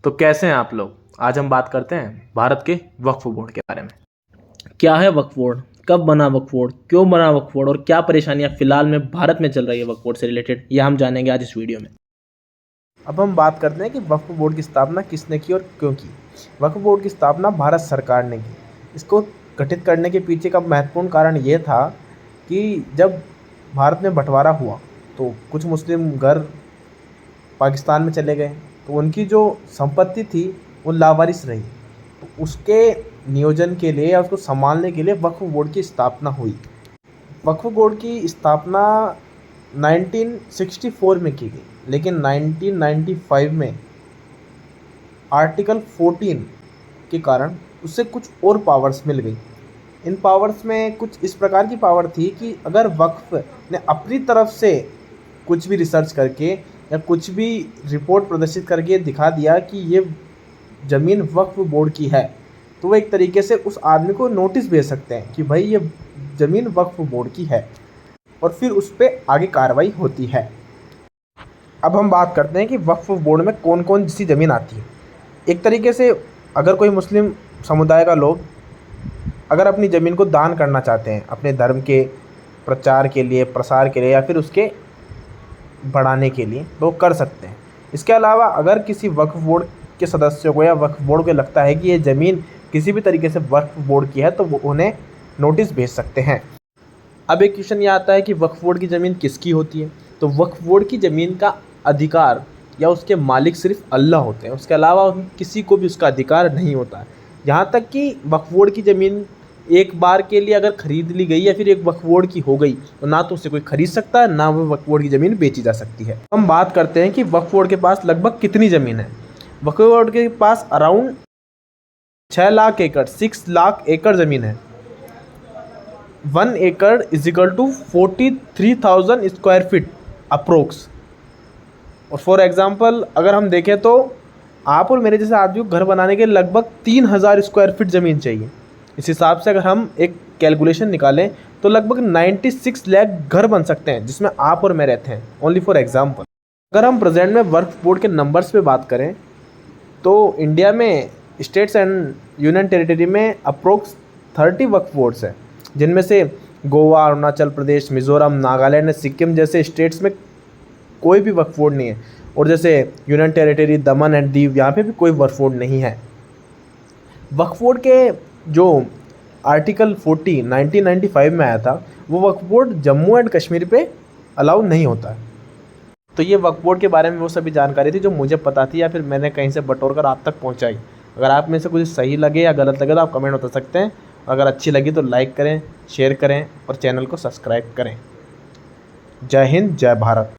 तो कैसे हैं आप लोग। आज हम बात करते हैं भारत के वक्फ बोर्ड के बारे में। क्या है वक्फ बोर्ड, कब बना वक्फ बोर्ड, क्यों बना वक्फ बोर्ड और क्या परेशानियां फिलहाल में भारत में चल रही है वक्फ बोर्ड से रिलेटेड, यह हम जानेंगे आज इस वीडियो में। अब हम बात करते हैं कि वक्फ बोर्ड की स्थापना किसने की और क्यों की। वक्फ बोर्ड की स्थापना भारत सरकार ने की। इसको गठित करने के पीछे का महत्वपूर्ण कारण ये था कि जब भारत में बंटवारा हुआ तो कुछ मुस्लिम घर पाकिस्तान में चले गए, तो उनकी जो संपत्ति थी वो लावारिस रही। तो उसके नियोजन के लिए या उसको संभालने के लिए वक्फ बोर्ड की स्थापना हुई। वक्फ बोर्ड की स्थापना 1964 में की गई, लेकिन 1995 में आर्टिकल 14 के कारण उससे कुछ और पावर्स मिल गई। इन पावर्स में कुछ इस प्रकार की पावर थी कि अगर वक्फ ने अपनी तरफ से कुछ भी रिसर्च करके या कुछ भी रिपोर्ट प्रदर्शित करके दिखा दिया कि ये ज़मीन वक्फ बोर्ड की है, तो वो एक तरीके से उस आदमी को नोटिस भेज सकते हैं कि भाई ये ज़मीन वक्फ बोर्ड की है, और फिर उस पर आगे कार्रवाई होती है। अब हम बात करते हैं कि वक्फ बोर्ड में कौन कौन सी ज़मीन आती है। एक तरीके से अगर कोई मुस्लिम समुदाय का लोग अगर अपनी ज़मीन को दान करना चाहते हैं अपने धर्म के प्रचार के लिए, प्रसार के लिए या फिर उसके बढ़ाने के लिए, तो कर सकते हैं। इसके अलावा अगर किसी वक्फ बोर्ड के सदस्यों को या वक्फ बोर्ड को लगता है कि ये ज़मीन किसी भी तरीके से वक्फ बोर्ड की है, तो वो उन्हें नोटिस भेज सकते हैं। अब एक क्वेश्चन ये आता है कि वक्फ बोर्ड की ज़मीन किसकी होती है। तो वक्फ बोर्ड की ज़मीन का अधिकार या उसके मालिक सिर्फ अल्लाह होते हैं, उसके अलावा किसी को भी उसका अधिकार नहीं होता है। यहाँ तक कि वक्फ बोर्ड की ज़मीन एक बार के लिए अगर खरीद ली गई या फिर एक वक्फ बोर्ड की हो गई, तो ना तो उसे कोई खरीद सकता है, ना वो वक्फ बोर्ड की ज़मीन बेची जा सकती है। हम बात करते हैं कि वक्फ बोर्ड के पास लगभग कितनी ज़मीन है। वक्फ बोर्ड के पास अराउंड 6 लाख एकड़ 6 लाख एकड़ ज़मीन है। 1 एकड़ is equal to 43,000 square feet approx. और फॉर एग्जांपल अगर हम देखें तो आप और मेरे जैसे आदमी को घर बनाने के लगभग 3,000 स्क्वायर फीट ज़मीन चाहिए। इस हिसाब से अगर हम एक कैलकुलेशन निकालें तो लगभग 96 लाख घर बन सकते हैं, जिसमें आप और मैं रहते हैं। ओनली फॉर एग्जांपल अगर हम प्रेजेंट में वक्फ बोर्ड के नंबर्स पे बात करें तो इंडिया में स्टेट्स एंड यूनियन टेरिटरी में अप्रोक्स 30 वक्फ बोर्ड्स हैं, जिनमें से गोवा, अरुणाचल प्रदेश, मिज़ोरम, नागालैंड और सिक्किम जैसे स्टेट्स में कोई भी वक्फ बोर्ड नहीं है। और जैसे union territory Daman and Diu, यहाँ पे भी कोई वक्फ बोर्ड नहीं है। वक्फ बोर्ड के जो आर्टिकल 40 1995 में आया था, वो वक्फ बोर्ड जम्मू एंड कश्मीर पे अलाउ नहीं होता है। तो ये वक्फ बोर्ड के बारे में वो सभी जानकारी थी जो मुझे पता थी या फिर मैंने कहीं से बटोर कर आप तक पहुंचाई। अगर आप में से कुछ सही लगे या गलत लगे तो आप कमेंट बता सकते हैं। अगर अच्छी लगी तो लाइक करें, शेयर करें और चैनल को सब्सक्राइब करें। जय हिंद, जय भारत।